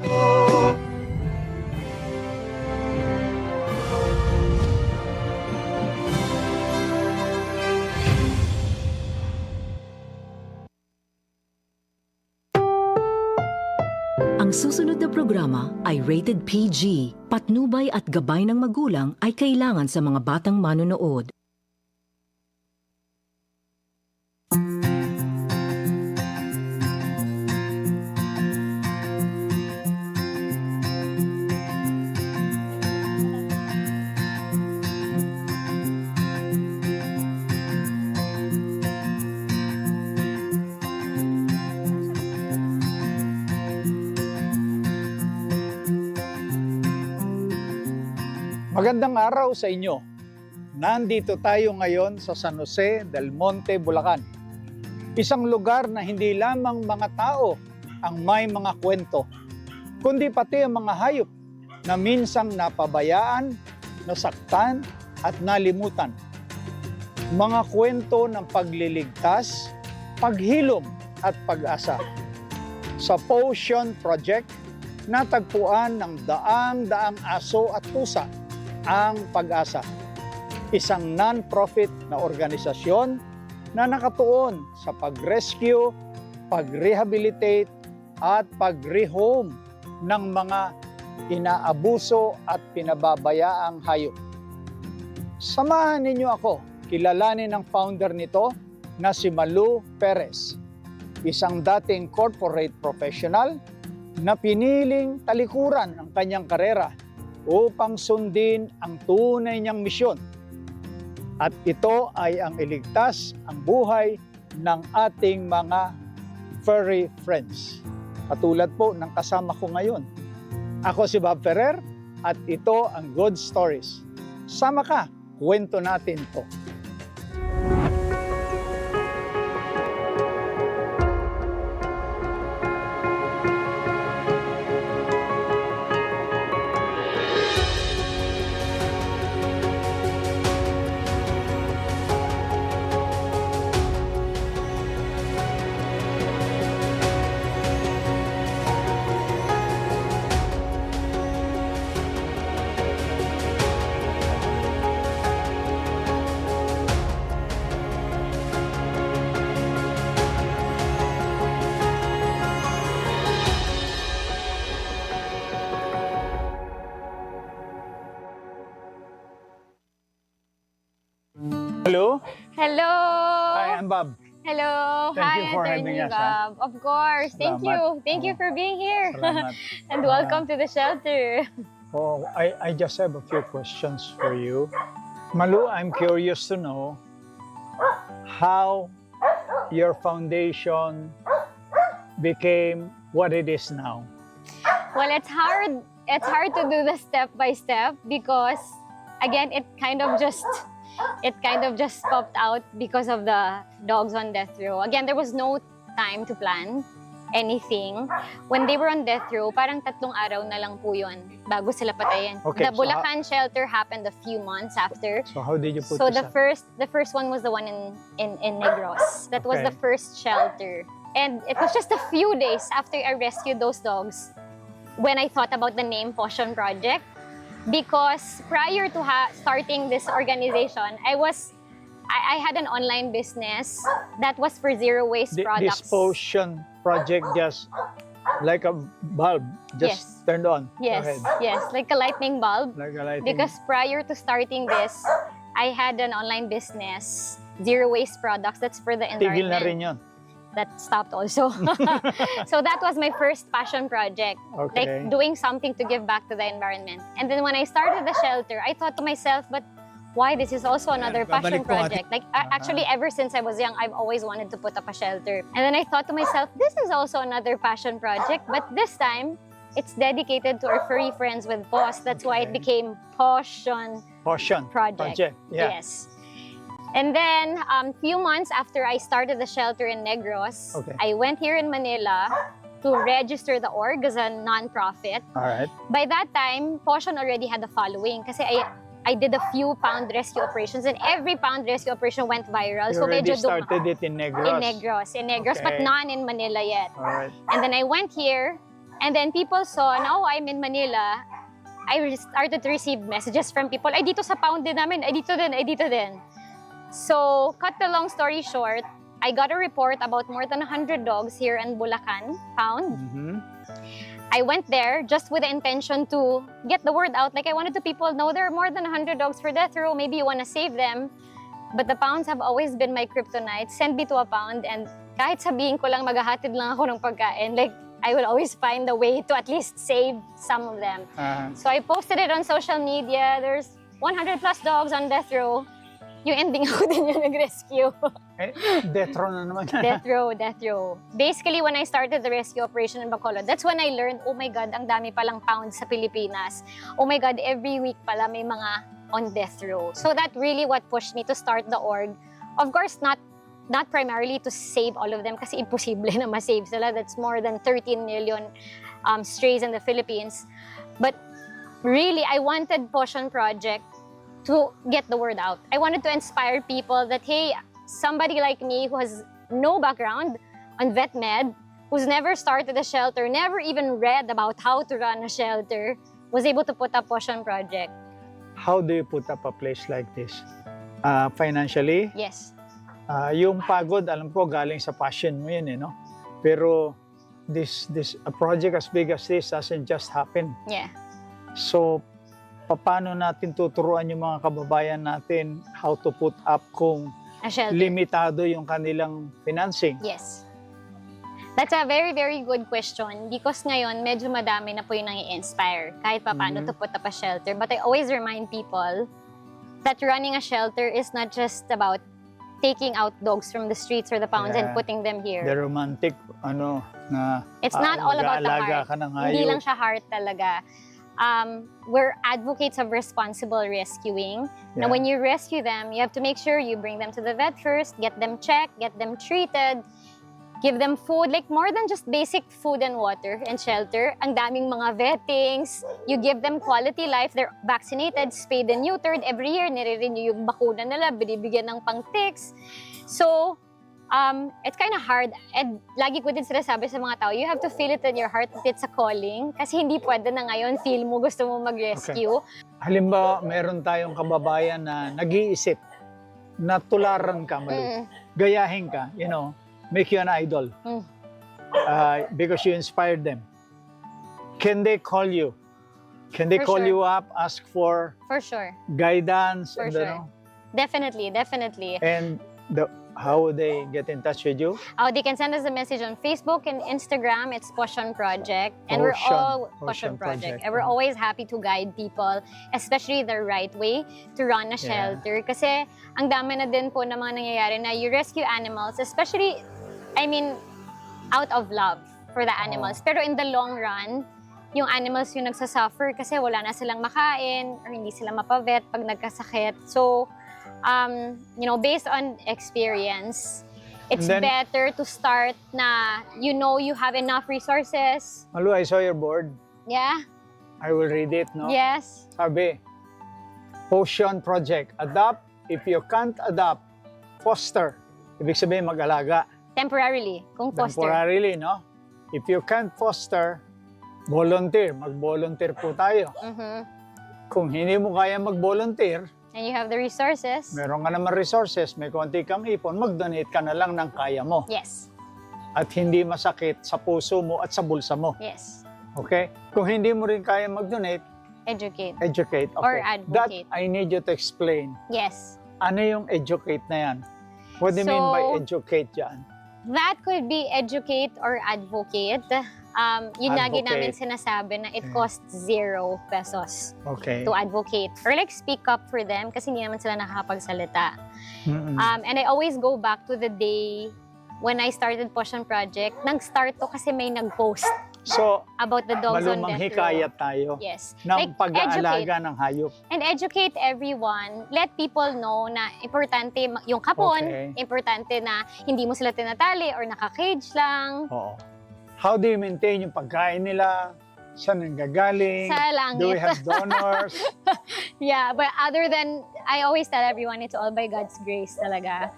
Ang susunod na programa ay rated PG. Patnubay at gabay ng magulang ay kailangan sa mga batang manonood. Magandang araw sa inyo. Nandito tayo ngayon sa San Jose del Monte, Bulacan. Isang lugar na hindi lamang mga tao ang may mga kwento, kundi pati ang mga hayop na minsang napabayaan, nasaktan at nalimutan. Mga kwento ng pagliligtas, paghilom at pag-asa. Sa PAWSsion Project, natagpuan ng daang-daang aso at pusa ang pag-asa, isang non-profit na organisasyon na nakatuon sa pag-rescue, pag-rehabilitate at pag-rehome ng mga inaabuso at pinababayaang hayop. Samahan ninyo ako kilalanin ang founder nito na si Malou Perez, isang dating corporate professional na piniling talikuran ang kanyang karera upang sundin ang tunay niyang misyon. At ito ay ang iligtas ang buhay ng ating mga furry friends. Katulad po ng kasama ko ngayon. Ako si Bob Ferrer at ito ang Good Stories. Sama ka, kwento natin to. Hello? Hello! Hi, I'm Bob. Hello! Thank you Hi, for Attorney having us, Bob. Of course. Thank Salamat. you. Thank you for being here. Salamat. And welcome to the shelter. Oh, I just have a few questions for you. Malou, I'm curious to know how your foundation became what it is now. Well, it's hard. It's hard to do the step by step because, again, it kind of just popped out because of the dogs on death row. Again, there was no time to plan anything. When they were on death row, parang 3 araw na lang po yun bago sila patayin. Okay, The Bulacan shelter happened a few months after. So how did you put So this the up? first one was the one in Negros. That was Okay. the first shelter. And it was just a few days after I rescued those dogs when I thought about the name PAWSsion Project. Because prior to starting this organization, I had an online business that was for zero waste products. This PAWSsion Project just like a bulb, just Yes. turned on. Yes, Go ahead. yes, like a lightning bulb. Like a lighting. Because prior to starting this, I had an online business, zero waste products. That's for the Tigil na environment. rin yun. That stopped also. So that was my first passion project, Okay. like doing something to give back to the environment. And then when I started the shelter, I thought to myself, but why this is also another passion babalik po project? Like actually, ever since I was young, I've always wanted to put up a shelter. And then I thought to myself, this is also another passion project, but this time it's dedicated to our furry friends with paws. That's why it Okay. became PAWSsion PAWSsion Project. Yeah. Yes. And then, few months after I started the shelter in Negros, Okay. I went here in Manila to register the org as a non-profit. All right. By that time, PAWSsion already had a following kasi I did a few pound rescue operations and every pound rescue operation went viral. You So already medyo started it in Negros. in Negros, but Okay. none in Manila yet. All right. And then I went here And then people saw, now I'm in Manila, I started to receive messages from people, ay dito sa pound din namin, ay dito din, ay dito din. So, cut the long story short, I got a report about more than 100 dogs here in Bulacan, pound. I went there just with the intention to get the word out. Like I wanted to people know there are more than 100 dogs for death row. Maybe you want to save them. But the pounds have always been my kryptonite. Send me to a pound and kahit sabihin ko lang maghahatid lang ako ng pagkain, like I will always find a way to at least save some of them. So I posted it on social media. There's 100 plus dogs on death row. Yung ending ako din yung nag-rescue. Death row na naman. Death row. Basically, when I started the rescue operation in Bacolod, that's when I learned, oh my God, ang dami palang pounds sa Pilipinas. Oh my God, every week pala may mga on death row. So that really what pushed me to start the org. Of course, not primarily to save all of them kasi imposible na ma-save sila. That's more than 13 million strays in the Philippines. But really, I wanted PAWSsion Project to get the word out. I wanted to inspire people that, hey, somebody like me who has no background on vet med, who's never started a shelter, never even read about how to run a shelter, was able to put up PAWSsion Project. How do you put up a place like this? Financially? Yes. Yung pagod, alam ko, galing sa passion mo yun, no? Pero a project as big as this doesn't just happen. Yeah. So, paano natin tuturuan yung mga kababayan natin how to put up kung A shelter. limitado yung kanilang financing? Yes. That's a very, very good question because ngayon, medyo madami na po yung nang-i-inspire kahit paano to put up a shelter. But I always remind people that running a shelter is not just about taking out dogs from the streets or the pounds and putting them here. The romantic, na It's not all about the mag-aalaga heart. ka ng Hindi hayop. lang siya heart talaga. We're advocates of responsible rescuing. Now, when you rescue them, you have to make sure you bring them to the vet first, get them checked, get them treated, give them food, like more than just basic food and water and shelter. Ang daming mga vettings. You give them quality life. They're vaccinated, spayed and neutered. Every year, nire-renew yung bakuna nila, binibigyan ng pang-ticks. So, it's kind of hard. And lagi ko din sinasabi sa mga tao, you have to feel it in your heart that it's a calling. Kasi hindi pwede na ngayon, feel mo, gusto mo mag-rescue. Halimbawa, meron tayong kababayan na nag-iisip na tularan ka, Malou. Gayahin ka, make you an idol. Because you inspired them. Can they call you? Can they For call sure. you up, ask for For sure. guidance? For and, sure. Definitely. And how would they get in touch with you? They can send us a message on Facebook and Instagram. It's PAWSsion Project. And we're all PAWSsion Project. And we're always happy to guide people, especially the right way to run a shelter. Kasi ang dami na din po na mga nangyayari na you rescue animals, especially, out of love for the animals. Pero in the long run, yung animals yung nagsasuffer kasi wala na silang makain or hindi sila mapavet pag nagkasakit. So, based on experience, it's better to start na you have enough resources. Malou, I saw your board. Yeah? I will read it, no? Yes. Sabi, PAWSsion Project, adopt. If you can't adopt, foster. Ibig sabihin, mag-alaga. Temporarily, kung foster. Temporarily, no? If you can't foster, volunteer. Mag-volunteer po tayo. Kung hindi mo kaya mag-volunteer, And you have the resources. meron ka naman resources, may konti kang ipon, mag-donate ka na lang ng kaya mo. Yes. At hindi masakit sa puso mo at sa bulsa mo. Yes. Okay? Kung hindi mo rin kaya mag-donate, Educate. educate. Okay. Or advocate. That I need you to explain. Yes. Ano yung educate na yan? What do you mean by educate yan? That could be educate or advocate. Yun lagi namin sinasabi na it costs 0 pesos Okay. to advocate. Or like speak up for them kasi hindi naman sila nakakapagsalita. And I always go back to the day when I started PAWSsion Project. Nag-start to kasi may nag-post So, about the dogs on malumang death row. hikayat tayo Yes. ng pag-aalaga ng hayop. And educate everyone. Let people know na importante yung kapon, importante na hindi mo sila tinatali or naka-cage lang. Oo. How do you maintain yung pagkain nila? Saan nanggagaling? Sa langit. Do we have donors? Yeah, but other than, I always tell everyone it's all by God's grace talaga.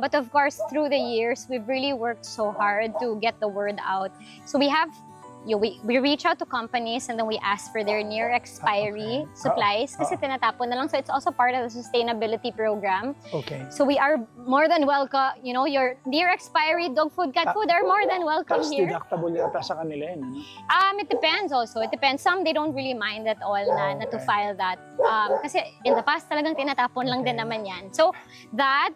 But of course, through the years, we've really worked so hard to get the word out. So we have we reach out to companies and then we ask for their near expiry supplies kasi tinatapon na lang. So it's also part of the sustainability program. Okay. So we are more than welcome, you know, your near expiry dog food, cat food are more than welcome Tapos here. deductible yata sa kanila yun, ano? It depends also. It depends. Some, they don't really mind at all na to file that. Kasi in the past, talagang tinatapon lang din naman yan. So, that,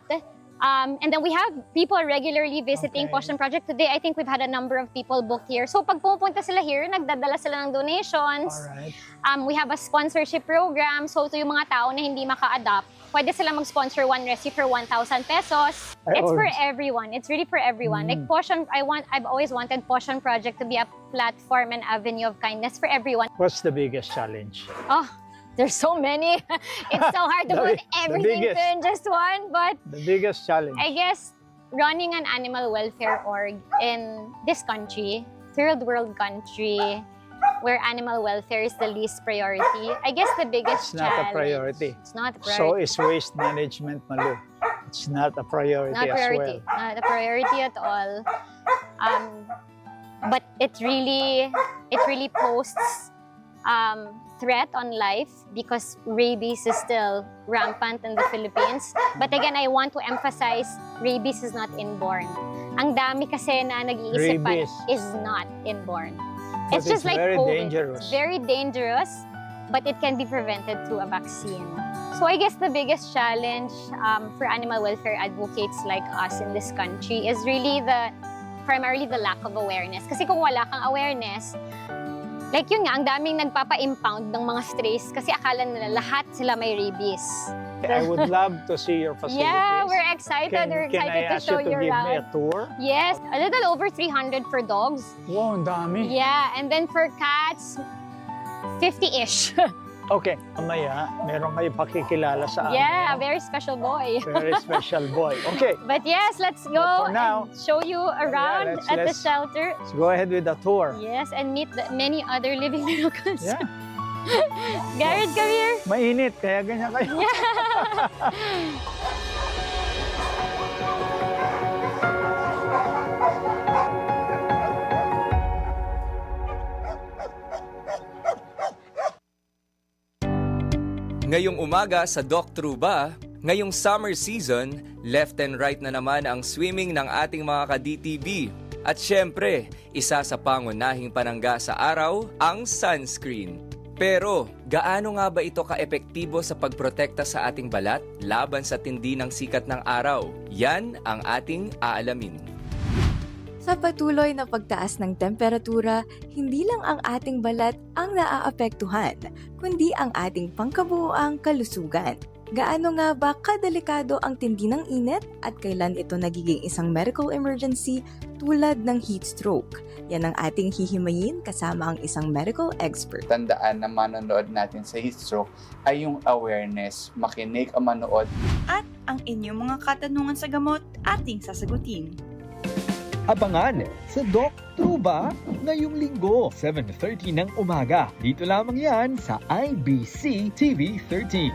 and then we have people regularly visiting PAWSsion Project. Today, I think we've had a number of people booked here. So, pag pumupunta sila here, nagdadala sila ng donations. Alright. We have a sponsorship program. So, to yung mga tao na hindi maka-adapt, pwede sila mag-sponsor one rescue for 1,000 pesos. It's for everyone. It's really for everyone. Like PAWSsion, I've always wanted PAWSsion Project to be a platform and avenue of kindness for everyone. What's the biggest challenge? Oh, there's so many. It's so hard to put everything in just one. But The biggest challenge. I guess running an animal welfare org in this country, third world country, where animal welfare is the least priority, I guess the biggest It's not challenge. a priority. It's not a priority. So is waste management, Malu. It's not a priority Not as priority. well. Not a priority at all. But it really posts threat on life because rabies is still rampant in the Philippines. But again, I want to emphasize, rabies is not inborn. Ang dami kasi na nag-iisip pa Rabies. is not inborn. But It's just like very COVID. dangerous. It's very dangerous, but it can be prevented through a vaccine. So I guess the biggest challenge for animal welfare advocates like us in this country is really primarily the lack of awareness. Kasi kung wala kang awareness, like yun nga, ang daming nagpapa-impound ng mga strays kasi akala nila lahat sila may rabies. I would love to see your facilities. Yeah, we're excited. We're Can I excited to ask show you to you give me a around. tour? Yes, a little over 300 for dogs. Wow, ang dami. Yeah, and then for cats, 50-ish. Okay, mamaya, meron kayo pakikilala sa amin. Yeah, a very special boy. Very special boy. Okay, But yes, let's go for now, and show you around at the let's- shelter. let's go ahead with the tour. Yes, and meet the many other living miracles. Yeah, Garrett, come here. mainit, kaya ganyan kayo. Ngayong umaga sa Doc Truba, ngayong summer season, left and right na naman ang swimming ng ating mga ka-DTV. At syempre, isa sa pangunahing panangga sa araw, ang sunscreen. Pero, gaano nga ba ito ka-epektibo sa pagprotekta sa ating balat laban sa tindi ng sikat ng araw? Yan ang ating aalamin. Sa patuloy na pagtaas ng temperatura, hindi lang ang ating balat ang naaapektuhan, kundi ang ating pangkabuoang kalusugan. Gaano nga ba kadelikado ang tindi ng init at kailan ito nagiging isang medical emergency tulad ng heat stroke? Yan ang ating hihimayin kasama ang isang medical expert. Tandaan na manonood natin sa heat stroke ay yung awareness, makinig ang manood. At ang inyong mga katanungan sa gamot ating sasagutin. Abangan sa Doc Truba ngayong linggo, 7:30 ng umaga. Dito lamang yan sa IBC TV 13.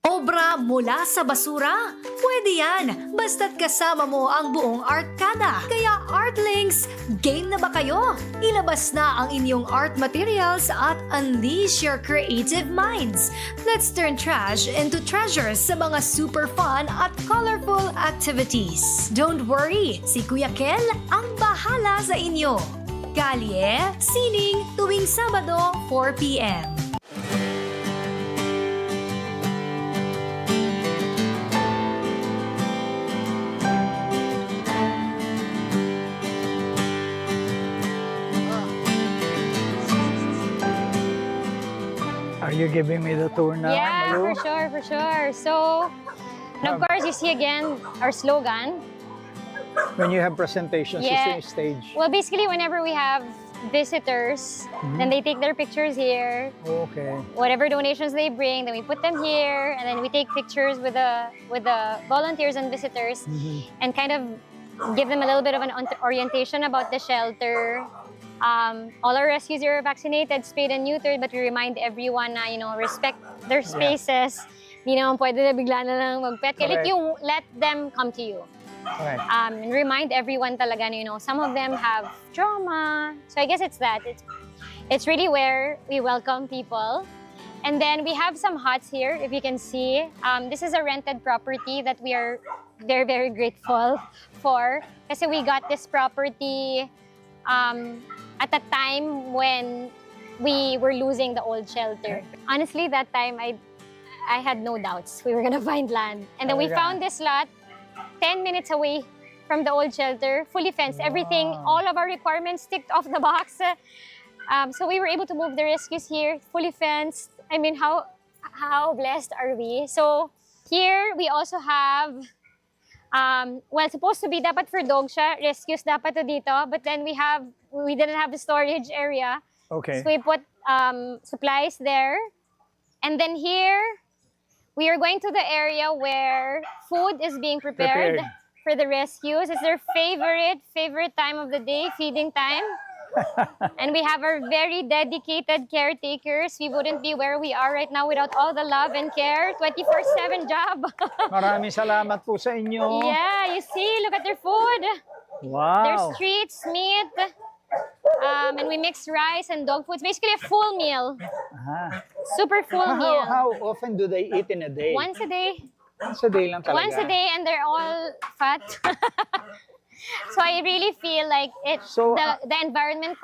Obra mula sa basura? Pwede yan, basta't kasama mo ang buong Artkada. Kaya Artlinks, game na ba kayo? Ilabas na ang inyong art materials at unleash your creative minds. Let's turn trash into treasures sa mga super fun at colorful activities. Don't worry, si Kuya Kel ang bahala sa inyo. Kalye, sining tuwing Sabado, 4 p.m. Are you giving me the tour now, Yeah, Malu? for sure. So, and of course, you see again our slogan. When you have presentations, Yeah. you see stage. Well, basically, whenever we have visitors, then they take their pictures here. Okay. Whatever donations they bring, then we put them here, and then we take pictures with the volunteers and visitors, and kind of give them a little bit of an orientation about the shelter. All our rescues are vaccinated, spayed and neutered, but we remind everyone na, respect their spaces. Hindi naman pwede na bigla na lang mag-pet. Kaya like Correct. you let them come to you. Okay. And remind everyone talaga, you know, some of them have trauma. So I guess it's that. It's really where we welcome people. And then we have some huts here, if you can see. This is a rented property that we are very, very grateful for. Kasi we got this property at a time when we were losing the old shelter. Honestly, that time I had no doubts we were gonna find land. And then we found this lot 10 minutes away from the old shelter, fully fenced. Everything, all of our requirements ticked off the box. So we were able to move the rescues here, fully fenced. I mean, how blessed are we? So here we also have, well, supposed to be dapat for dog siya, rescues dapat to dito, but then we didn't have the storage area. Okay. So we put supplies there. And then here, we are going to the area where food is being prepared for the rescues. It's their favorite time of the day, feeding time. And we have our very dedicated caretakers. We wouldn't be where we are right now without all the love and care. 24/7 job. Maraming salamat po sa inyo. Yeah, you see, look at their food. Wow. There's treats, meat, and we mix rice and dog food. It's basically a full meal. Super full meal. How often do they eat in a day? Once a day. Once a day lang talaga. Once a day, and they're all fat. So I really feel like the environment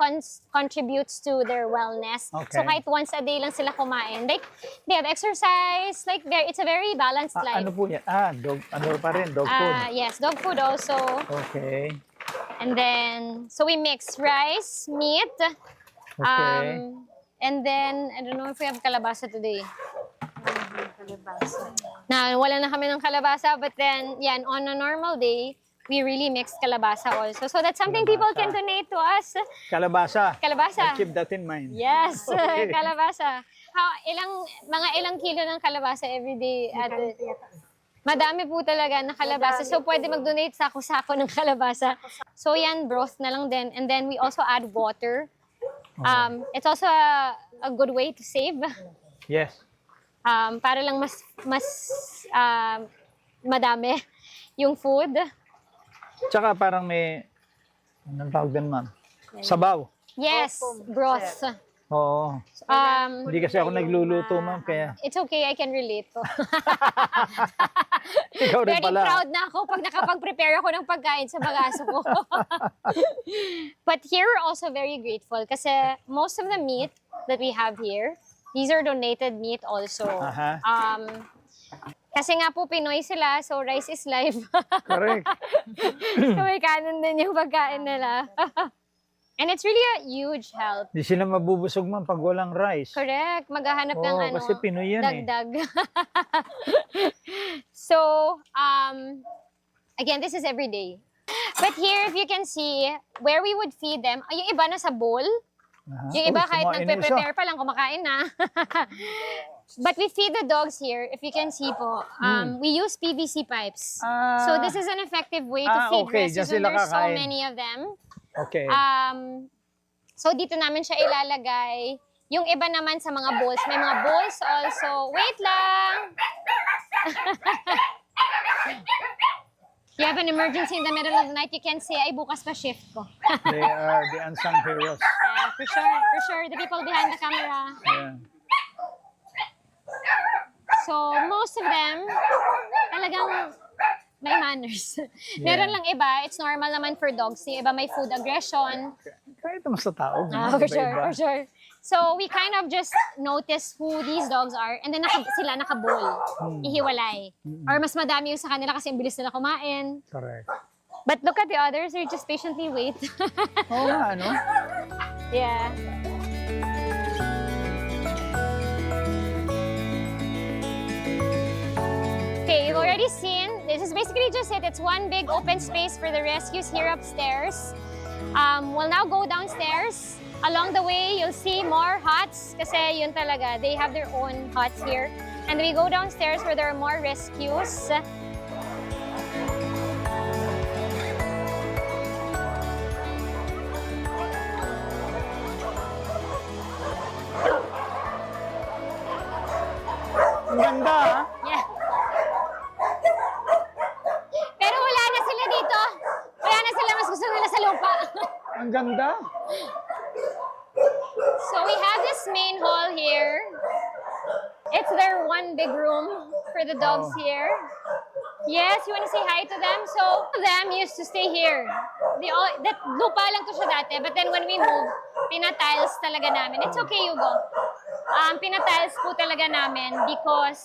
contributes to their wellness. Okay. So kahit once a day lang sila kumain. Like, they have exercise. Like, it's a very balanced life. Ano po yan? Dog food. Yes, dog food also. Okay. And then, so we mix rice, meat. Okay. And then, I don't know if we have kalabasa today. Wala na kami ng kalabasa, but then, yeah, on a normal day, we really mix kalabasa also. So that's something people can donate to us. Kalabasa. Kalabasa. I'll keep that in mind. Yes, Okay. kalabasa. Mga ilang kilo ng kalabasa every day? Madami po talaga na kalabasa. So pwede mag-donate sako-sako ng kalabasa. So yan, broth na lang din. And then we also add water. It's also a good way to save. Yes. Para lang mas madami yung food. Tsaka parang may, anong tawag din, ma'am? Sabaw. Yes, broth. Oo. Hindi kasi ako nagluluto, ma'am, kaya. It's okay, I can relate to. Ikaw rin Very pala. proud na ako pag nakapag-prepare ako ng pagkain sa bagaso ko. But here we're also very grateful kasi most of the meat that we have here, these are donated meat also. Kasi nga po Pinoy sila, so rice is life. Correct. So may kanin din yung pagkain nila. And it's really a huge help. Di sila mabubusog, ma'am, pag walang rice. Correct. Maghahanap ng kasi Pinoy yan dagdag. So, again, this is every day. But here, if you can see, where we would feed them, yung iba na sa bowl. Yung iba kahit nagpe-prepare pa lang, kumakain na. But we feed the dogs here, if you can see po, we use PVC pipes. So this is an effective way to feed rescues when there's so many of them. Okay. So dito namin siya ilalagay. Yung iba naman sa mga bowls, may mga bowls also. Wait lang! You have an emergency in the middle of the night, you can say, ay, bukas pa shift ko. They are the unsung heroes. For sure. The people behind the camera. Yeah. So, most of them, talagang may manners. Meron lang iba, it's normal naman for dogs. Yung iba may food aggression. Kahit naman sa tao. For sure. So, we kind of just notice who these dogs are and then sila nakabowl. Ihiwalay. Or mas madami yung sa kanila kasi ang bilis nila kumain. Correct. But look at the others, they just patiently wait. Oo nga, ano? Yeah. Okay, you've already seen, this is basically just it. It's one big open space for the rescues here upstairs. We'll now go downstairs. Along the way, you'll see more huts kasi yun talaga, they have their own huts here. And we go downstairs where there are more rescues. Ang ganda, ha? Yeah. Pero wala na sila dito. lupa. Ang ganda. So we have this main hall here. It's their one big room for the dogs here. Yes, you want to say hi to them? So, them used to stay here. That lupa lang to siya dati, but then when we move, pinatiles talaga namin. It's okay, Hugo. Pinatiles po talaga namin because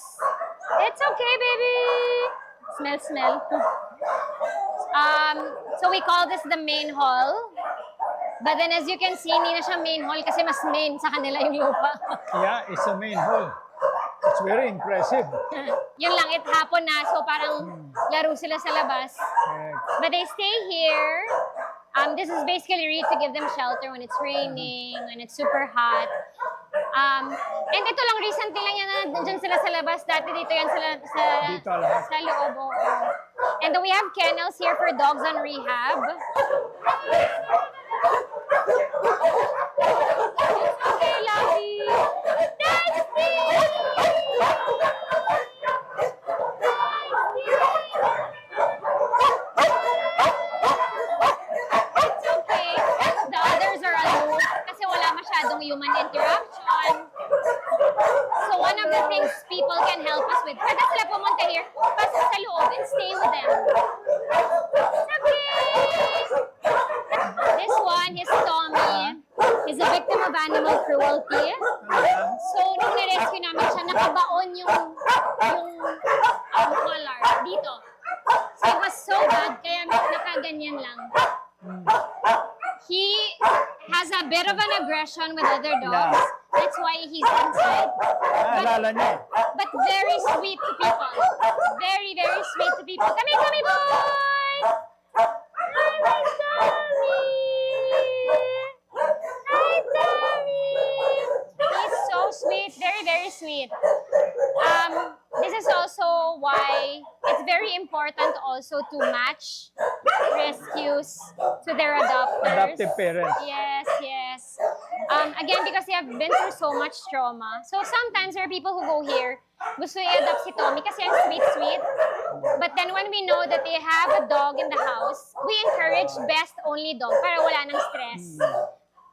it's okay, baby. Smell. So we call this the main hall. But then as you can see, hindi na siya main hall kasi mas main sa kanila yung lupa. Yeah, it's a main hall. It's very impressive. Yun lang, it hapon na. So parang laro sila sa labas. But they stay here. This is basically really to give them shelter when it's raining, when it's super hot. And ito lang, recently lang yan na dyan sila sa labas. Dati dito yan sa loob. And then we have kennels here for dogs on rehab. Okay, lovey. Dusty! It's okay. The others are aloof kasi wala masyadong human interaction. So one of the things people can help us with, pwede sila pumunta here, pasok sa loob and stay with them. This one, his Tommy, is a victim of animal cruelty. So, nung na-rescue namin siya, nakabaon yung collar dito. So, it was so bad, kaya nakaganyan lang. He has a bit of an aggression with other dogs. That's why he's inside. Naalala niya. But very sweet to people. Very, very sweet to people. Come here, boy! Hi, my Tommy! Hi, Tommy! He's so sweet. Very, very sweet. This is also why it's very important also to match rescues to their adopters. Adoptive parents. Yes. Again, because they have been through so much trauma. So sometimes there are people who go here, gusto i-adopt si Tommy kasi ang sweet. But then when we know that they have a dog in the house, we encourage best only dog para wala ng stress.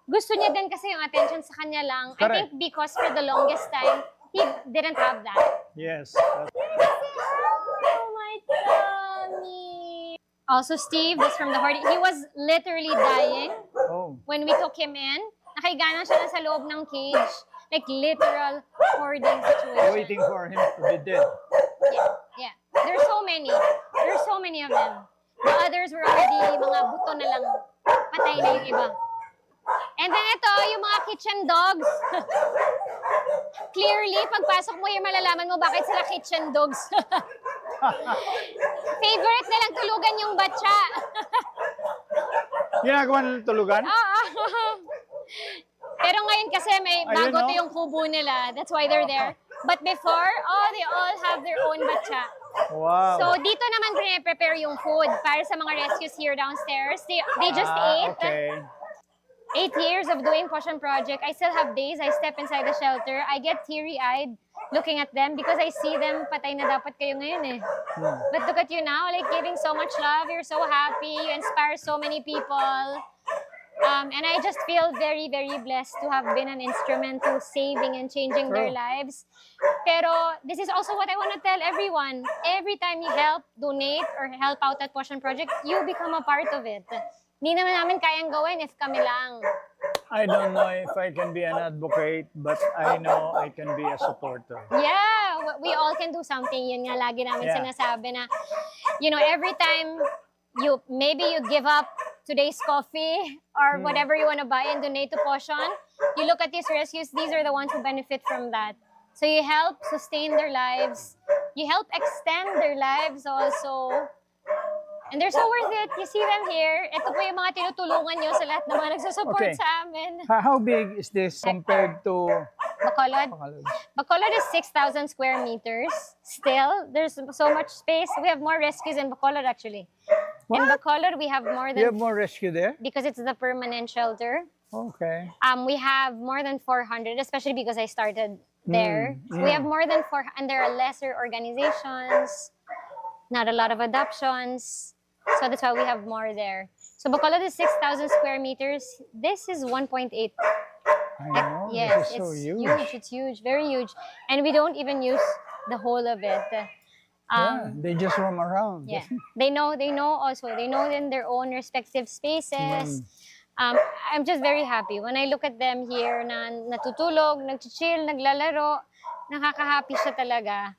Gusto niya din kasi yung attention sa kanya lang. Correct. I think because for the longest time, he didn't have that. Yes. Oh, my Tommy! Also, Steve, that's from the hoarding. He was literally dying when we took him in. Nakahiga na siya sa loob ng cage. Like, literal hoarding situation. Waiting for him to be dead. Yeah. There's so many. There's so many of them. The others were already mga buto na lang. Patay na yung iba. And then ito, yung mga kitchen dogs. Clearly, pagpasok mo here, malalaman mo bakit sila kitchen dogs. Favorite nilang tulugan yung batya. Ginagawa ng tulugan? Oo. Pero ngayon kasi may bago to yung kubo nila. That's why they're there. But before, they all have their own batya. Wow. So dito naman prepare yung food para sa mga rescues here downstairs. They just ate. Okay. 8 years of doing PAWSsion Project. I still have days I step inside the shelter. I get teary-eyed looking at them because I see them, patay na dapat kayo ngayon eh. But look at you now, like giving so much love. You're so happy. You inspire so many people. And I just feel very, very blessed to have been an instrument to saving and changing their lives. Pero this is also what I want to tell everyone. Every time you help, donate, or help out at PAWSsion Project, you become a part of it. Hindi naman namin kayang gawin if kami lang. I don't know if I can be an advocate, but I know I can be a supporter. Yeah, we all can do something. Yun nga lagi namin sinasabi na, you know, every time maybe you give up today's coffee or whatever you want to buy and donate to PAWSsion, you look at these rescues, these are the ones who benefit from that. So you help sustain their lives. You help extend their lives also. And they're so worth it. You see them here. Ito po yung mga tinutulungan nyo sa lahat ng mga nagsusupport sa amin. How big is this compared to Bacolod? Bacolod is 6,000 square meters. Still, there's so much space. We have more rescues in Bacolod actually. In Bacolod, we have more than... You have more rescue there? Because it's the permanent shelter. Okay. We have more than 400, especially because I started there. So we have more than 400, and there are lesser organizations, not a lot of adoptions. So that's why we have more there. So Bacolod is 6,000 square meters. This is 1.8. I know, Yes, this is so it's huge. huge. It's huge, very huge. And we don't even use the whole of it. Yeah, they just roam around. Yeah, they know also. They know in their own respective spaces. I'm just very happy when I look at them here na natutulog, nagchichill, naglalaro. Nakaka-happy siya talaga.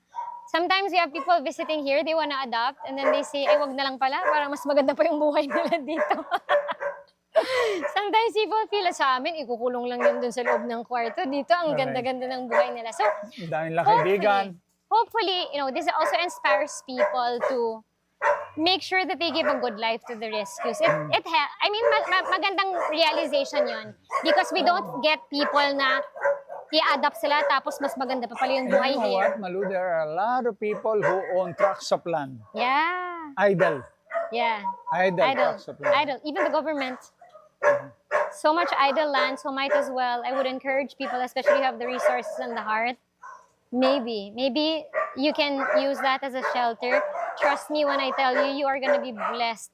Sometimes we have people visiting here, they wanna adopt, and then they say, ay, wag na lang pala, parang mas maganda pa yung buhay nila dito. Sometimes people feel sa amin, ikukulong lang yun dun sa loob ng kwarto. Dito, ang ganda-ganda ng buhay nila. So, Dahil lang kaibigan. hopefully, this also inspires people to make sure that they give a good life to the rescues. Magandang realization yun. Because we don't get people na i-adapt sila tapos mas maganda pa pala yung buhay You know here. what, Malou? There are a lot of people who own tracts of land. Yeah. Idle. Yeah. Idle tracts of land. Idle. Even the government. So much idle land, so might as well. I would encourage people, especially who have the resources and the heart. Maybe you can use that as a shelter. Trust me when I tell you, you are going to be blessed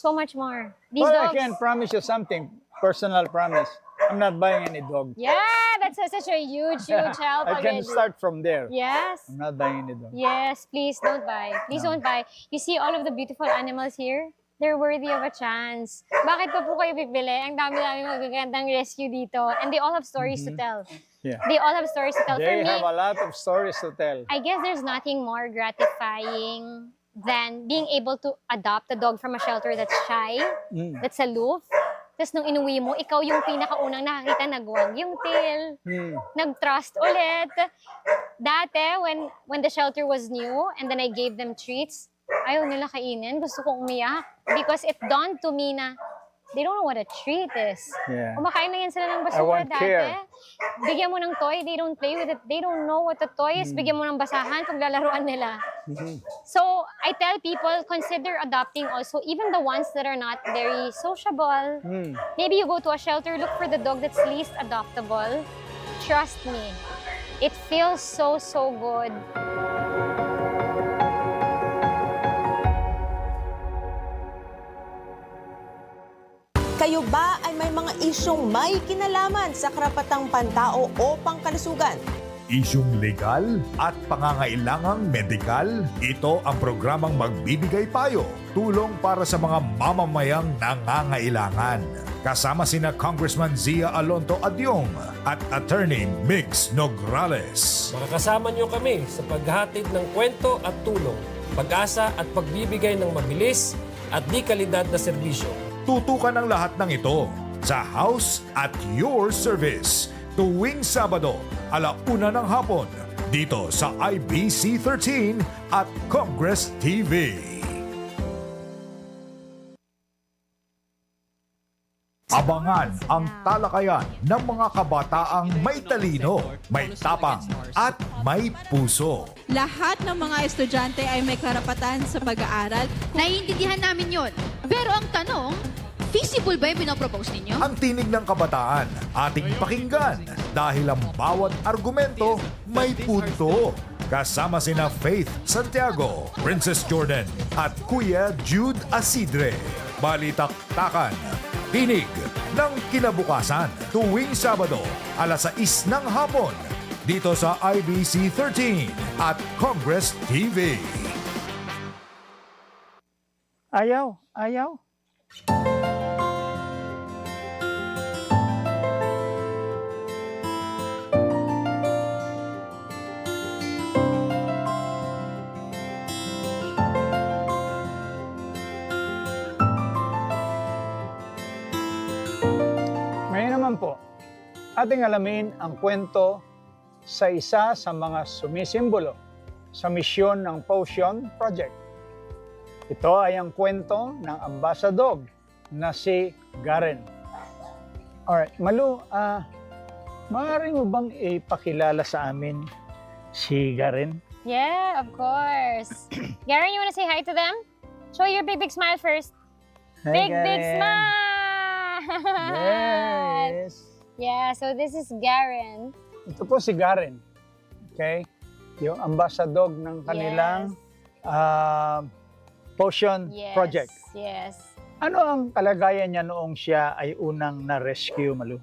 so much more. These Well, I dogs. can promise you something. Personal promise. I'm not buying any dog. Yeah, that's such a huge help I can already. start from there. Yes. I'm not buying any dog. Yes, please don't buy. Please don't buy. You see all of the beautiful animals here? They're worthy of a chance. Bakit pa po kayo bibili? Ang dami-dami magagandang rescue dito. And they all have stories to tell. Yeah. They all have stories to tell. For They me, have a lot of stories to tell. I guess there's nothing more gratifying than being able to adopt a dog from a shelter that's shy, that's aloof. Tapos nung inuwi mo, ikaw yung pinakaunang nakakita, nagwag yung tail, nag-trust ulit. Dati, when the shelter was new and then I gave them treats, ayaw nila kainin. Gusto kong umiyak. Because it dawned to me na they don't know what a treat is. Yeah. Kumakain na yan sila ng I basura want dati. care. Bigyan mo ng toy, they don't play with it. They don't know what a toy is. Bigyan mo ng basahan, paglalaruan nila. So, I tell people, consider adopting also, even the ones that are not very sociable. Maybe you go to a shelter, look for the dog that's least adoptable. Trust me, it feels so good. Kayo ba ay may mga isyong may kinalaman sa karapatang pantao o pangkalusugan? Isyong legal at pangangailangang medikal, ito ang programang magbibigay payo, tulong para sa mga mamamayang nangangailangan. Kasama sina Congressman Zia Alonto Adyong at Attorney Mix Nograles. Makakasama niyo kami sa paghatid ng kwento at tulong, pag-asa at pagbibigay ng mabilis at di kalidad na serbisyo. Tutukan ang lahat ng ito sa House at Your Service tuwing Sabado, 1:00 ng hapon dito sa IBC 13 at Congress TV. Abangan ang talakayan ng mga kabataang may talino, may tapang at may puso. Lahat ng mga estudyante ay may karapatan sa pag-aaral. Naiintindihan namin yon. Pero ang tanong, feasible ba yung pinapropose ninyo? Ang tinig ng kabataan, ating pakinggan dahil ang bawat argumento may punto. Kasama sina Faith Santiago, Princess Jordan at Kuya Jude Asidre. Balitaktakan, tinig ng kinabukasan tuwing Sabado, 6:00 ng hapon dito sa IBC 13 at Congress TV. Ayaw. Ngayon naman po, ating alamin ang kwento sa isa sa mga sumisimbolo sa misyon ng PAWSsion Project. Ito ay ang kwento ng ambasador na si Garen. Alright, Malou, maaari mo bang ipakilala sa amin si Garen? Yeah, of course. Garen, you wanna say hi to them? Show your big smile first. Hi, Big Garen. smile! Yes. Yeah, so this is Garen. Ito po si Garen. Okay? Yung ambasador ng kanilang PAWSsion Project. Yes. Ano ang kalagayan niya noong siya ay unang na-rescue, Malou?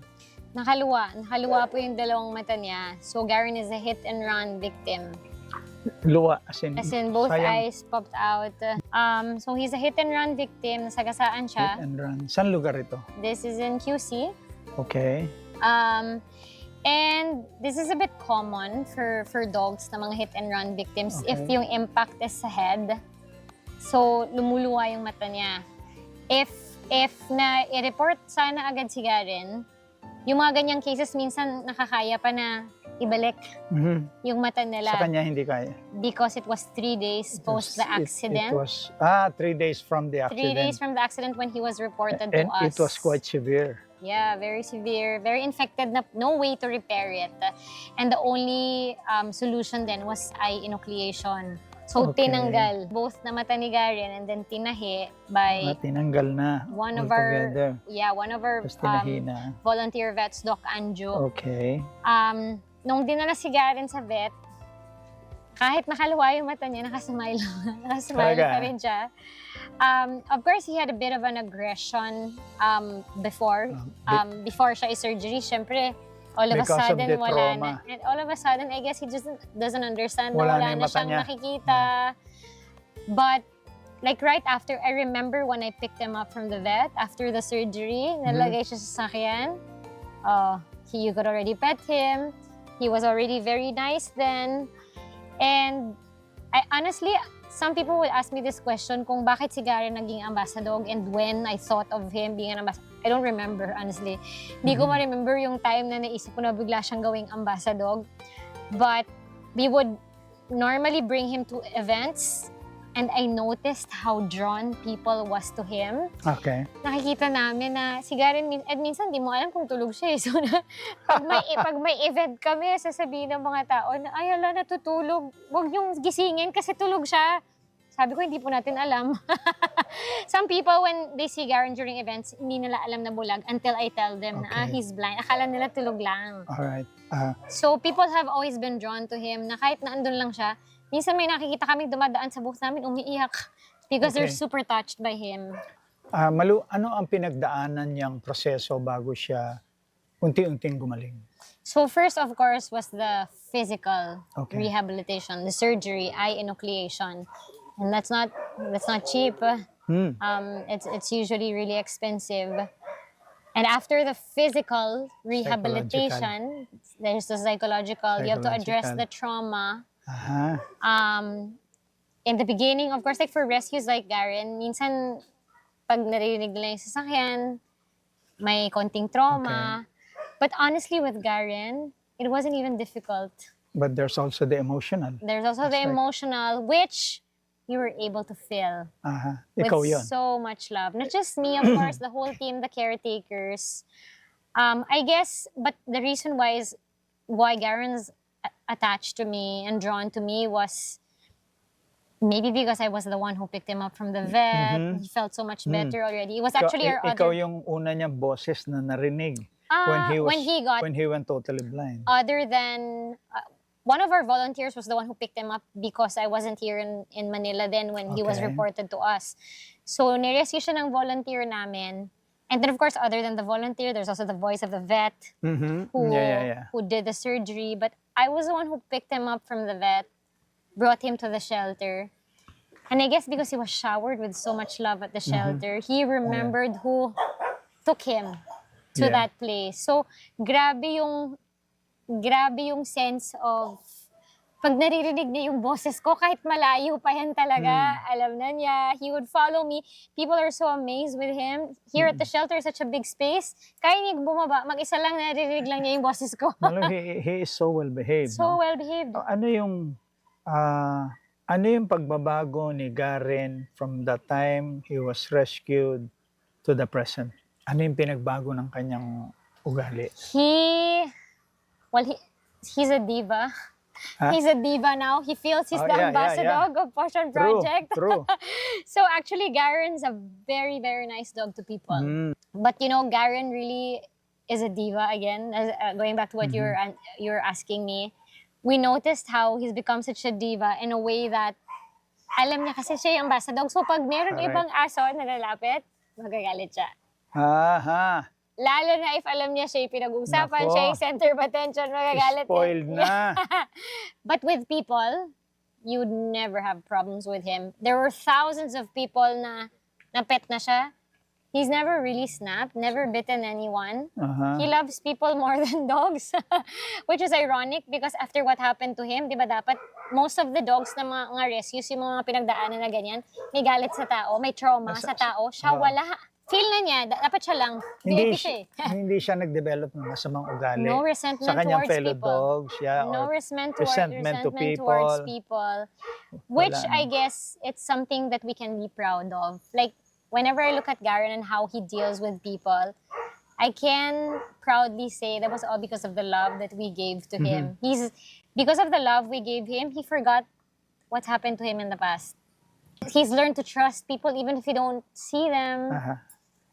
Nakaluwa po yung dalawang mata niya. So Garen is a hit-and-run victim. Luwa, as in both sayang. eyes popped out. So he's a hit-and-run victim. Nasagasaan siya. Hit and run. Saan lugar ito? This is in QC. Okay. And this is a bit common for dogs na mga hit-and-run victims if Okay. yung impact is sa head. So lumuluwa yung mata niya. If na i-report sana agad si Garen, yung mga ganyang cases minsan nakakaya pa na ibalik yung mata nila. Sa kanya hindi kaya. Because it was 3 days post the accident. It was 3 days from the 3 accident. days from the accident when he was reported to And us. it was quite severe. Yeah, very severe, very infected na no way to repair it. And the only solution then was eye enucleation. So Okay. tinanggal both na mata ni Garen and then tinahi by Tinanggal na one of altogether. one of our Tapos tinahina. volunteer vets, Doc Anjo. Okay. Nung dinala si Garen sa vet, kahit nakaluwa yung mata niya, nakasmile. Nakasmile Talaga? pa rin siya. Of course, he had a bit of an aggression before siya i-surgery. Siyempre, all of a Because of sudden, the wala trauma. na. And all of a sudden, I guess he just doesn't understand na Wala wala na yung na mata siyang niya. nakikita. But, like right after, I remember when I picked him up from the vet, after the surgery, nalagay siya sa sasakyan. You could already pet him. He was already very nice then. And I honestly, some people would ask me this question kung bakit si Garen naging ambassador and when I thought of him being an ambassador. I don't remember, honestly. Hindi ko ma-remember yung time na naisip ko na bigla siyang gawing ambassador. But we would normally bring him to events and I noticed how drawn people was to him. Okay. Nakikita namin na si Garen, minsan di mo alam kung tulog siya eh. So, pag may event kami, sasabihin ng mga tao na, ay, ala, natutulog. Huwag niyong gisingin kasi tulog siya. Sabi ko, hindi po natin alam. Some people, when they see Garen during events, hindi nila alam na bulag until I tell them na, he's blind. Akala nila tulog lang. Alright. So, people have always been drawn to him na kahit na andun lang siya, minsan may nakikita kaming dumadaan sa booth namin, umiiyak. Because they're super touched by him. Malou, ano ang pinagdaanan niyang proseso bago siya unti-unting gumaling? So first, of course, was the physical rehabilitation, the surgery, eye enucleation. And that's not cheap. It's usually really expensive. And after the physical rehabilitation, there's the psychological. You have to address the trauma. In the beginning, of course, like for rescues like Garen, minsan pag narinig nila yung sasakyan, may konting trauma. But honestly, with Garen, it wasn't even difficult. But there's also the emotional. There's also the emotional, which you were able to feel. Ikaw with yun. so much love. Not just me, of course, the whole team, the caretakers. I guess, but the reason why Garen's attached to me and drawn to me was maybe because I was the one who picked him up from the vet. He felt so much better already. It was actually our Ikaw other... yung una niyang boses na narinig when he went totally blind. Other than... one of our volunteers was the one who picked him up because I wasn't here in Manila then when he was reported to us. So, nirescue siya ng volunteer namin. And then, of course, other than the volunteer, there's also the voice of the vet who did the surgery. But I was the one who picked him up from the vet, brought him to the shelter. And I guess because he was showered with so much love at the shelter, he remembered who took him to that place. So, grabe yung sense of pag naririnig niya yung boses ko, kahit malayo pa yan talaga, alam na niya. He would follow me. People are so amazed with him. Here at the shelter, such a big space. Kaya niya bumaba, mag-isa lang naririnig lang niya yung boses ko. Malou, he is so well-behaved. So well-behaved. Ano yung pagbabago ni Garen from the time he was rescued to the present? Ano yung pinagbago ng kanyang ugali? He's a diva. He's a diva now. He feels he's the ambassador of PAWSsion Project. True. So actually, Garen's a very, very nice dog to people. But you know, Garen really is a diva again. Going back to what you were asking me, we noticed how he's become such a diva in a way that alam niya kasi siya yung ambassador. So pag meron ibang aso na lalapit, magagalit siya. Aha. Lalo na if alam niya siya yung pinag-uusapan, Nako. siya yung center of attention, magagalit. Spoiled na. But with people, you'd never have problems with him. There were thousands of people na pet na siya. He's never really snapped, never bitten anyone. He loves people more than dogs. Which is ironic because after what happened to him, di ba dapat most of the dogs na mga rescues, yung mga pinagdaanan na ganyan, may galit sa tao, may trauma sa tao, siya wala. Feel na niya, dapat siya lang. Hindi siya nag-develop ng masamang ugali. No resentment sa kanyang towards fellow people. dogs. Yeah, No or resentment to towards people. Which Wala. I guess it's something that we can be proud of. Like, whenever I look at Garen and how he deals with people, I can proudly say that was all because of the love that we gave to him. Because of the love we gave him, he forgot what happened to him in the past. He's learned to trust people even if you don't see them.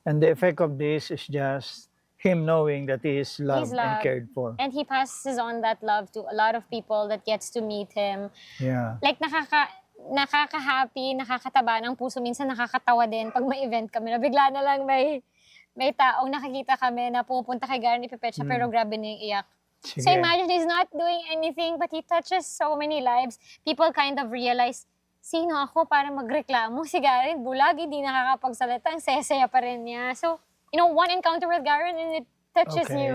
And the effect of this is just him knowing that he is loved and cared for. And he passes on that love to a lot of people that gets to meet him. Yeah. Like, nakaka-happy, nakakataba ng puso. Minsan nakakatawa din pag may event kami na bigla na lang may taong nakikita kami na pupunta kay Garen, ipipet siya, pero grabe na yung iyak. Sige. So imagine he's not doing anything but he touches so many lives. People kind of realize, sino ako para magreklamo? Si Garen, bulag, hindi nakakapagsalita, ang saya-saya pa rin niya. So, you know, one encounter with Garen and it touches you.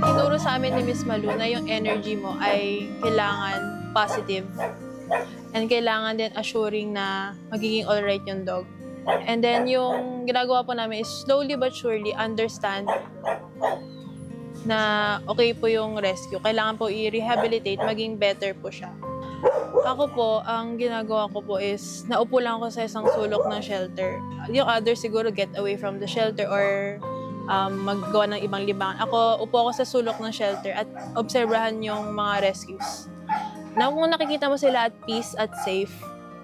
Tinuro sa amin ni Miss Malou na yung energy mo ay kailangan positive. And kailangan din assuring na magiging alright yung dog. And then yung ginagawa po namin is slowly but surely understand na okay po yung rescue. Kailangan po i-rehabilitate, maging better po siya. Ako po, ang ginagawa ko po is naupo lang ako sa isang sulok ng shelter. Yung others siguro get away from the shelter or maggawa ng ibang libangan. Ako, upo ako sa sulok ng shelter at obserbahan yung mga rescues. Na kung nakikita mo sila at peace at safe,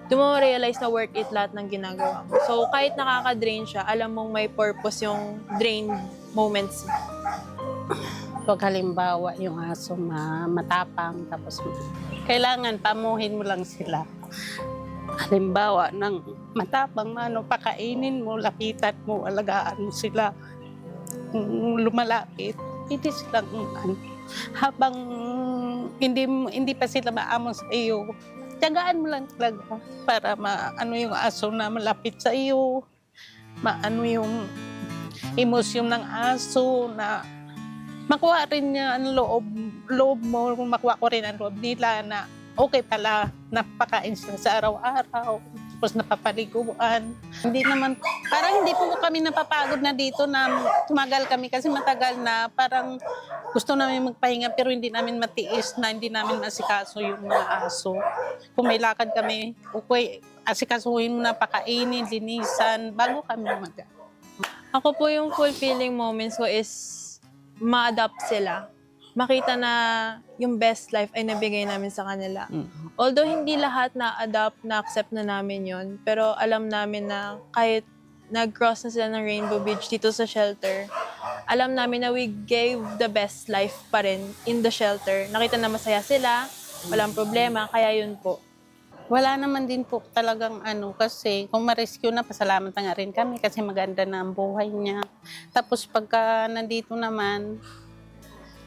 doon mo realize na worth it lahat ng ginagawa mo. So, kahit nakaka-drain siya, alam mong may purpose yung drain moments. Pag halimbawa, yung aso matapang, tapos kailangan pamuhin mo lang sila. Halimbawa, ng matapang, pakainin mo, lapitan mo, alagaan mo sila. Lumalapit, hindi silang habang hindi pa sila maamon sa iyo, tiyagaan mo lang talaga para maano yung aso na malapit sa iyo, maano yung emosyon ng aso na makuha rin niya ang loob mo, makuha ko rin ang loob nila na okay pala, napakain sila sa araw-araw, tapos napapaliguan. Hindi naman, parang hindi po kami napapagod na dito na tumagal kami kasi matagal na parang gusto namin magpahinga pero hindi namin matiis na hindi namin masikaso yung mga aso. Kung may lakad kami, okay, asikasuhin mo na pakainin, linisan, bago kami mag. Ako po yung fulfilling moments ko is ma-adapt sila. Makita na yung best life ay nabigay namin sa kanila. Although hindi lahat na-adapt, na-accept na namin yon, pero alam namin na kahit nag-cross na sila ng Rainbow Bridge dito sa shelter, alam namin na we gave the best life pa rin in the shelter. Nakita na masaya sila, walang problema, kaya yun po. Wala naman din po talagang kasi kung ma-rescue na, pasalamat na nga rin kami kasi maganda na ang buhay niya. Tapos pagka nandito naman,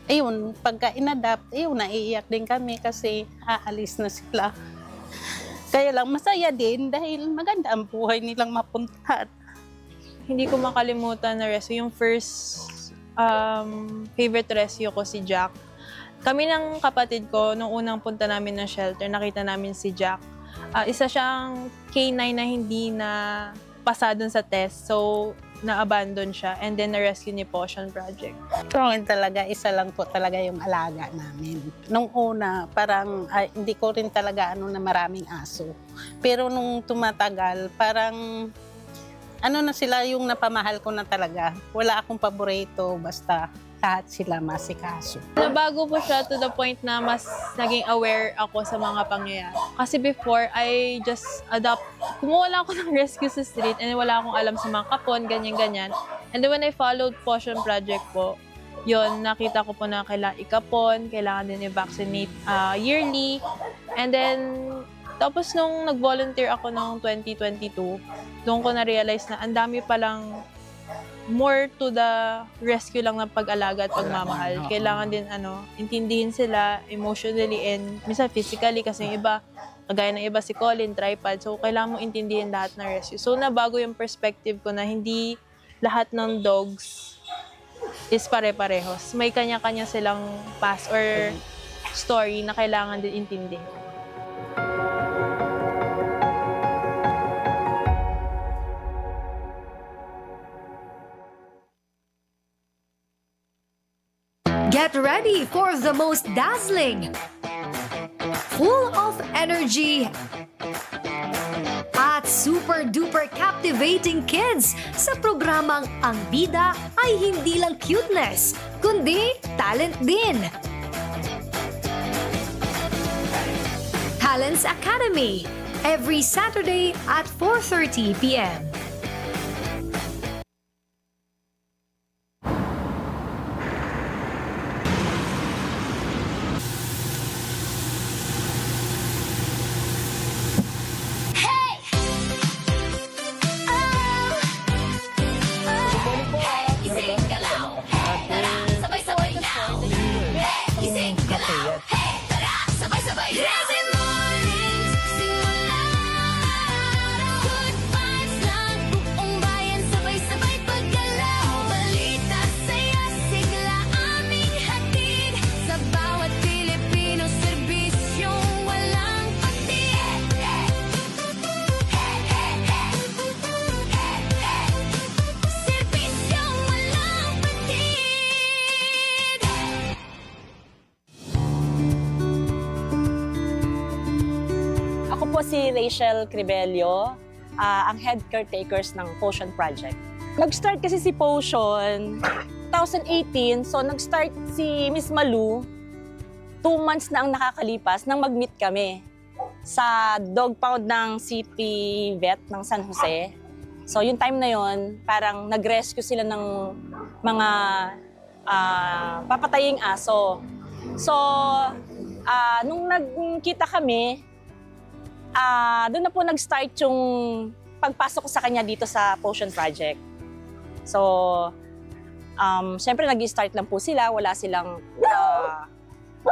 ayun, pagka inadapt, ayun, naiiyak din kami kasi aalis na sila. Kaya lang masaya din dahil maganda ang buhay nilang mapuntahan. Hindi ko makalimutan na rescue. Yung first favorite rescue ko si Jack. Kami ng kapatid ko, nung unang punta namin ng shelter, nakita namin si Jack. Isa siyang K9 na hindi na pasa dun sa test. So, na-abandon siya and then na-rescue ni PAWSsion Project. Pero talaga, isa lang po talaga yung alaga namin. Nung una, parang hindi ko rin talaga na maraming aso. Pero nung tumatagal, parang na sila yung napamahal ko na talaga. Wala akong paborito, basta lahat sila masikaso. Nabago po siya to the point na mas naging aware ako sa mga pangyayari. Kasi before, I just kumuha lang ako ng rescue sa street and wala akong alam sa mga kapon, ganyan-ganyan. And then when I followed PAWSsion Project po, Yun, nakita ko po na kailangan ikapon, kailangan din i-vaccinate yearly. And then, tapos nung nag-volunteer ako noong 2022, doon ko na-realize na ang dami palang more to the rescue lang ng pag-alaga at pagmamahal. Kailangan din intindihin sila emotionally and minsan physically kasi yung iba, kagaya ng iba si Colin, tripod. So, kailangan mo intindihin lahat ng rescue. So, nabago yung perspective ko na hindi lahat ng dogs is pare-parehos. May kanya-kanya silang past or story na kailangan din intindihin. Get ready for the most dazzling, full of energy, at super-duper captivating kids sa programang Ang Bida ay hindi lang cuteness, kundi talent din. Talents Academy, every Saturday at 4:30 p.m. Si Rachel Cribelio, ang head caretakers ng PAWSsion Project. Nag-start kasi si PAWSsion 2018, so nag-start si Miss Malou 2 months na ang nakakalipas nang mag-meet kami sa dog pound ng City Vet ng San Jose. So yung time na yon, parang nag-rescue sila ng mga papataying aso. So nung nagkita kami, doon na po nag-start yung pagpasok ko sa kanya dito sa PAWSsion Project. So, syempre nag-start lang po sila, wala silang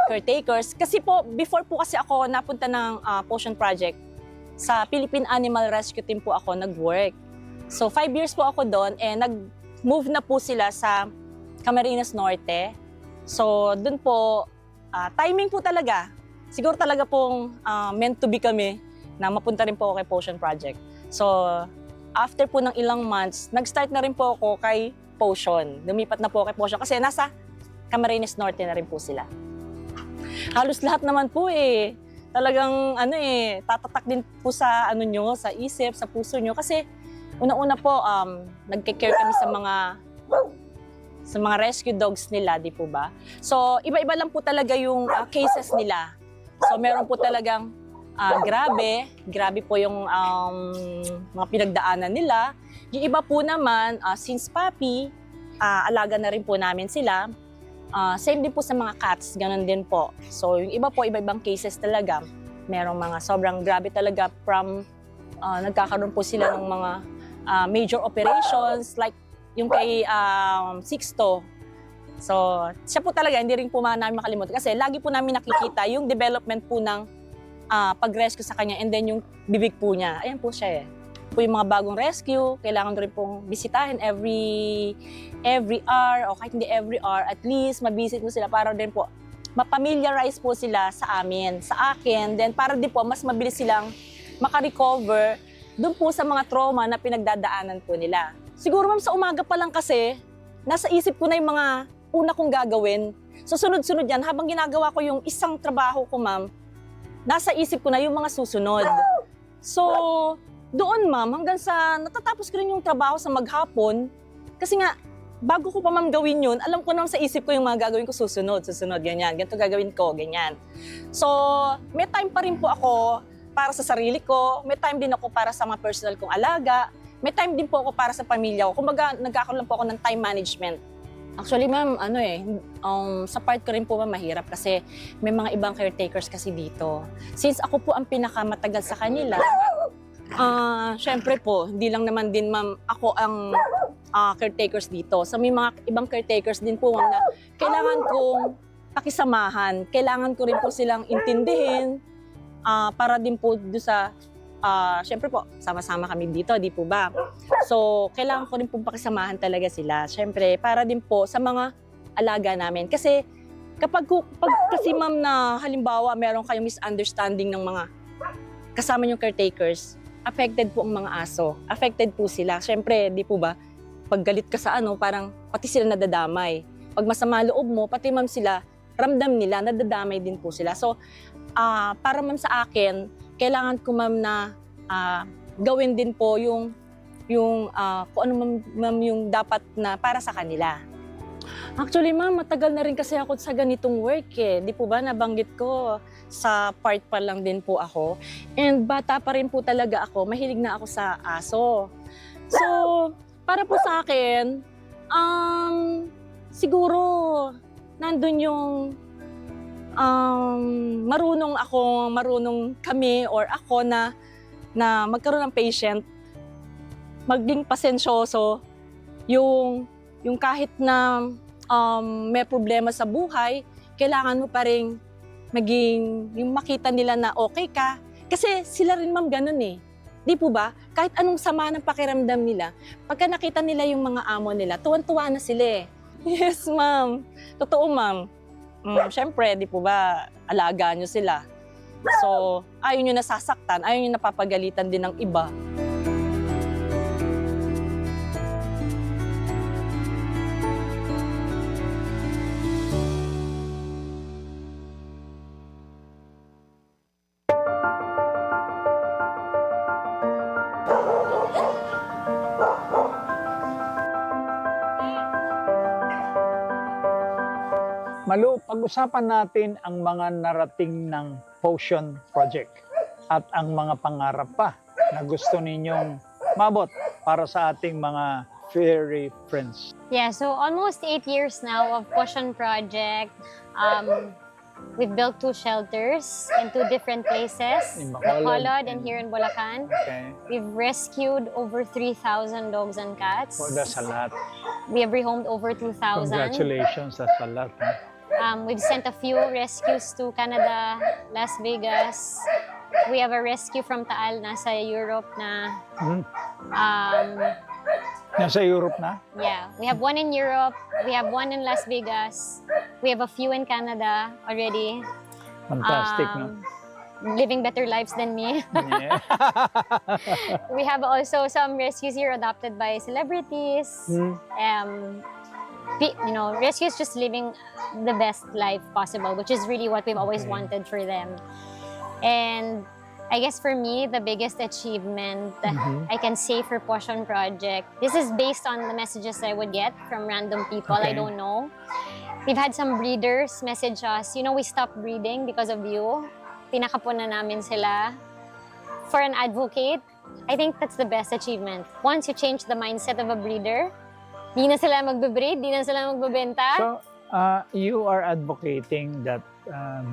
caretakers. Kasi po, before po kasi ako napunta ng PAWSsion Project, sa Philippine Animal Rescue Team po ako nag-work. So, 5 years po ako doon, nag-move na po sila sa Camarines Norte. So, doon po, timing po talaga. Siguro talaga pong meant to be kami na mapunta rin po ako kay PAWSsion Project. So, after po ng ilang months, nag-start na rin po ako kay PAWSsion. Lumipat na po ako kay PAWSsion kasi nasa Camarines Norte na rin po sila. Halos lahat naman po talagang tatatak din po sa nyo, sa isip, sa puso nyo. Kasi una-una po, nagke-care kami sa mga rescue dogs nila, di po ba? So, iba-iba lang po talaga yung cases nila. So, meron po talagang grabe po yung mga pinagdaanan nila. Yung iba po naman, since puppy, alaga na rin po namin sila. Same din po sa mga cats, ganun din po. So yung iba po, iba-ibang cases talaga. Merong mga sobrang grabe talaga from nagkakaroon po sila ng mga major operations like yung kay Sixto. So siya po talaga, hindi rin po namin makalimutan kasi lagi po namin nakikita yung development po ng pag-rescue sa kanya and then yung bibig po niya. Ayan po siya po yung mga bagong rescue, kailangan rin pong bisitahin every hour o kahit hindi every hour, at least mabisit mo sila para din po mapamiliarize po sila sa amin, sa akin, then para din po mas mabilis silang makarecover doon po sa mga trauma na pinagdadaanan po nila. Siguro ma'am sa umaga pa lang kasi, nasa isip ko na yung mga una kong gagawin. So sunod-sunod yan, habang ginagawa ko yung isang trabaho ko ma'am, nasa isip ko na yung mga susunod. So, doon ma'am, hanggang sa natatapos ko rin yung trabaho sa maghapon, kasi nga, bago ko pa ma'am gawin yun, alam ko naman sa isip ko yung mga gagawin ko susunod, ganyan, ganito gagawin ko, ganyan. So, may time pa rin po ako para sa sarili ko, may time din ako para sa mga personal kong alaga, may time din po ako para sa pamilya ko. Kumbaga, nagkakaroon lang po ako ng time management Actually, ma'am, sa part ko rin po, ma'am, mahirap kasi may mga ibang caretakers kasi dito. Since ako po ang pinakamatagal sa kanila, syempre po, hindi lang naman din, ma'am, ako ang caretakers dito. So may mga ibang caretakers din po, ma'am, na kailangan kong pakisamahan. Kailangan ko rin po silang intindihin para din po doon sa syempre po, sama-sama kami dito, di po ba? So, kailangan ko rin pong pakisamahan talaga sila. Syempre, para din po sa mga alaga namin. Kasi, kasi ma'am na halimbawa meron kayong misunderstanding ng mga kasama yung caretakers, affected po ang mga aso. Affected po sila. Syempre, di po ba? Pag galit ka sa parang pati sila nadadamay. Pag masama loob mo, pati ma'am sila, ramdam nila, nadadamay din po sila. So, para ma'am sa akin, kailangan ko ma'am na gawin din po yung kung ano ma'am yung dapat na para sa kanila. Actually ma'am, matagal na rin kasi ako sa ganitong work eh. Di po ba nabanggit ko sa part pa lang din po ako. And bata pa rin po talaga ako, mahilig na ako sa aso. So, para po sa akin, siguro nandun yung marunong kami or ako na magkaroon ng patient, maging pasensyoso, yung kahit na may problema sa buhay, kailangan mo pa rin yung makita nila na okay ka. Kasi sila rin ma'am ganun eh. Di po ba? Kahit anong sama ng pakiramdam nila, pagka nakita nila yung mga amo nila, tuwan-tuwa na sila eh. Yes ma'am. Totoo ma'am. Siyempre, di po ba, alaga nyo sila. So, ayaw nyo nasasaktan, ayaw nyo napapagalitan din ng iba. Malou, pag-usapan natin ang mga narating ng PAWSsion Project at ang mga pangarap pa na gusto ninyong mabot para sa ating mga furry friends. Yeah, so almost 8 years now of PAWSsion Project. We've built 2 shelters in 2 different places, In Bacolod and here in Bulacan. Okay. We've rescued over 3,000 dogs and cats. Oh, that's a lot. We have rehomed over 2,000. Congratulations, that's a lot. Huh? We've sent a few rescues to Canada, Las Vegas. We have a rescue from Taal, nasa Europe na. Nasa Europe na? Yeah, we have one in Europe, we have one in Las Vegas, we have a few in Canada already. Fantastic, no? Living better lives than me. Yeah. We have also some rescues here adopted by celebrities. Rescues just living the best life possible, which is really what we've always wanted for them. And I guess for me, the biggest achievement I can say for PAWSsion Project, this is based on the messages I would get from random people I don't know. We've had some breeders message us, we stopped breeding because of you. Pinakapon na namin sila. For an advocate, I think that's the best achievement. Once you change the mindset of a breeder, di na sila magbe-breed, di na sila magbebenta. So, you are advocating that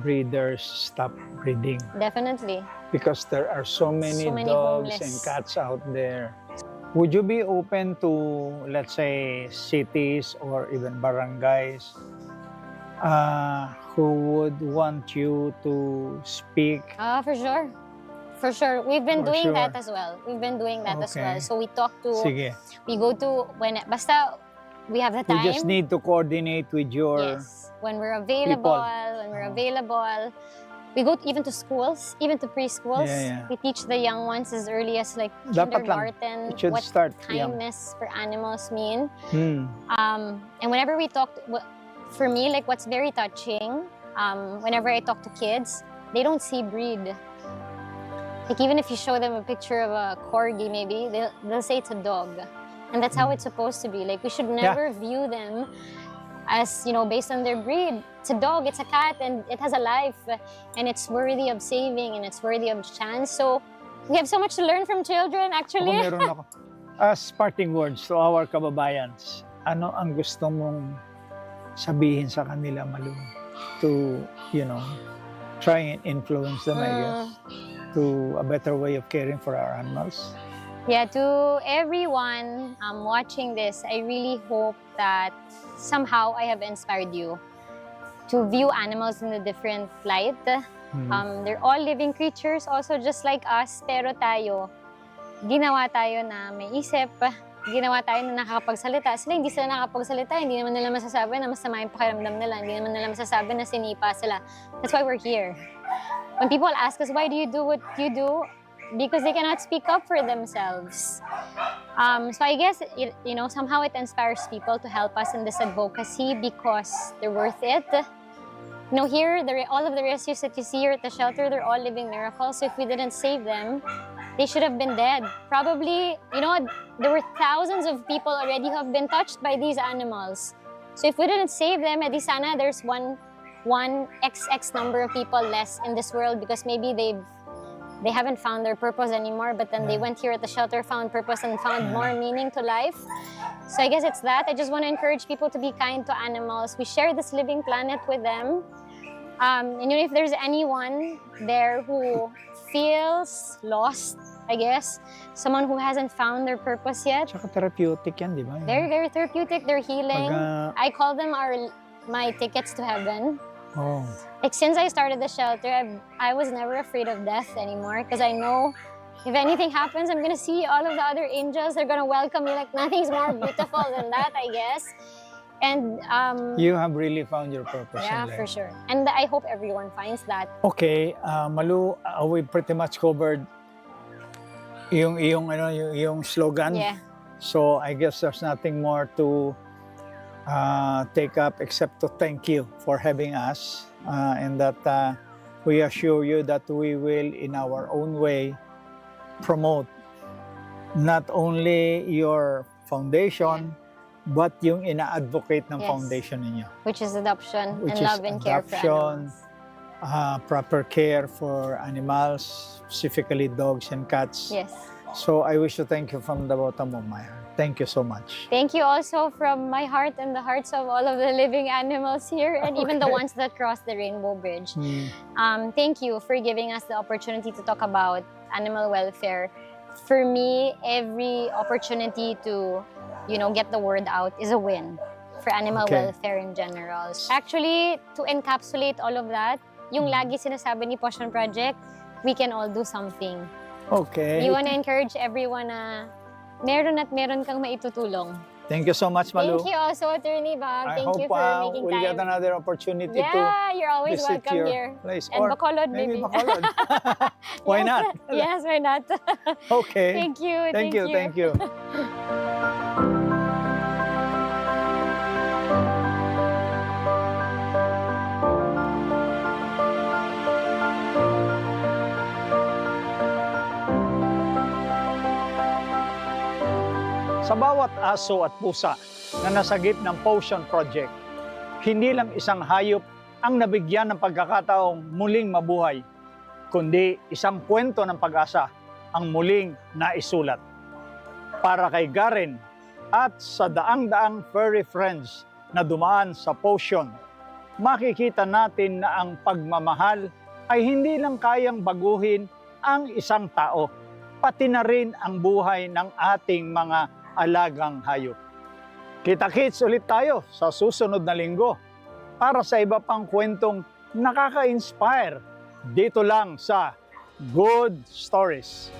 breeders stop breeding. Definitely. Because there are so many dogs homeless and cats out there. Would you be open to, let's say, cities or even barangays who would want you to speak? For sure. For sure. We've been For doing sure. that as well. We've been doing that as well. So we talk to, Sige. we go to, basta we have the time. We just need to coordinate with your when we're available, we go even to schools, even to preschools. Yeah. We teach the young ones as early as like Dapat lang. kindergarten It should what start young. kindness for animals mean. Hmm. And whenever we talk, for me, like what's very touching, whenever I talk to kids, they don't see breed. Like even if you show them a picture of a corgi, maybe they'll say it's a dog, and that's how it's supposed to be. Like we should never view them as based on their breed. It's a dog, it's a cat, and it has a life, and it's worthy of saving, and it's worthy of chance. So we have so much to learn from children, actually. Meron ako. As parting words to our kababayans, ano ang gusto mong sabihin sa kanila, Malou, to, try and influence them, I guess, to a better way of caring for our animals? Yeah, to everyone watching this, I really hope that somehow I have inspired you to view animals in a different light. They're all living creatures, also just like us, pero ginawa tayo na may isip, ginawa tayo na nakakapagsalita. Hindi sila nakakapagsalita, hindi naman nila masasabi na masama yung pakiramdam nila, hindi naman nila masasabi na sinipa sila. That's why we're here. When people ask us, why do you do what you do? Because they cannot speak up for themselves. So I guess, somehow it inspires people to help us in this advocacy because they're worth it. Here, all of the rescues that you see here at the shelter, they're all living miracles. So if we didn't save them, they should have been dead. Probably, there were thousands of people already who have been touched by these animals. So if we didn't save them, edi sana there's one XX number of people less in this world because maybe they haven't found their purpose anymore, but then they went here at the shelter, found purpose, and found more meaning to life. So I guess it's that. I just want to encourage people to be kind to animals. We share this living planet with them. And if there's anyone there who feels lost, I guess, someone who hasn't found their purpose yet. Tsaka therapeutic yan, di ba? Very, very therapeutic. They're healing. I call them my tickets to heaven. Oh. Like since I started the shelter, I was never afraid of death anymore because I know if anything happens, I'm gonna see all of the other angels. They're gonna welcome me like nothing's more beautiful than that, I guess. And you have really found your purpose. Yeah, for sure. And I hope everyone finds that. Okay, Malou, we pretty much covered yung slogan. Yeah. So I guess there's nothing more to take up except to thank you for having us and that we assure you that we will in our own way promote not only your foundation but yung ina-advocate ng foundation ninyo. Which is adoption and love and care for animals. Proper care for animals, specifically dogs and cats. Yes. So I wish to thank you from the bottom of my heart. Thank you so much. Thank you also from my heart and the hearts of all of the living animals here and even the ones that cross the Rainbow Bridge. Thank you for giving us the opportunity to talk about animal welfare. For me, every opportunity to, get the word out is a win for animal welfare in general. Actually, to encapsulate all of that, yung lagi sinasabi ni PAWSsion Project, we can all do something. Okay. We want to encourage everyone na meron kang maitutulong. Thank you so much, Malou. Thank you also, Attorney Bob. Thank you for making we'll time. get another opportunity to you're always visit welcome your here. place. And or Bacolod, maybe maybe. Bacolod. Why not? Yes, why not? Okay. Thank you. Thank you. Sa bawat aso at pusa na nasagip ng PAWSsion Project, hindi lang isang hayop ang nabigyan ng pagkakataong muling mabuhay, kundi isang kwento ng pag-asa ang muling naisulat. Para kay Garen at sa daang-daang furry friends na dumaan sa PAWSsion, makikita natin na ang pagmamahal ay hindi lang kayang baguhin ang isang tao, pati na rin ang buhay ng ating mga alagang hayop. Kita-kits ulit tayo sa susunod na linggo para sa iba pang kwentong nakaka-inspire dito lang sa Good Stories.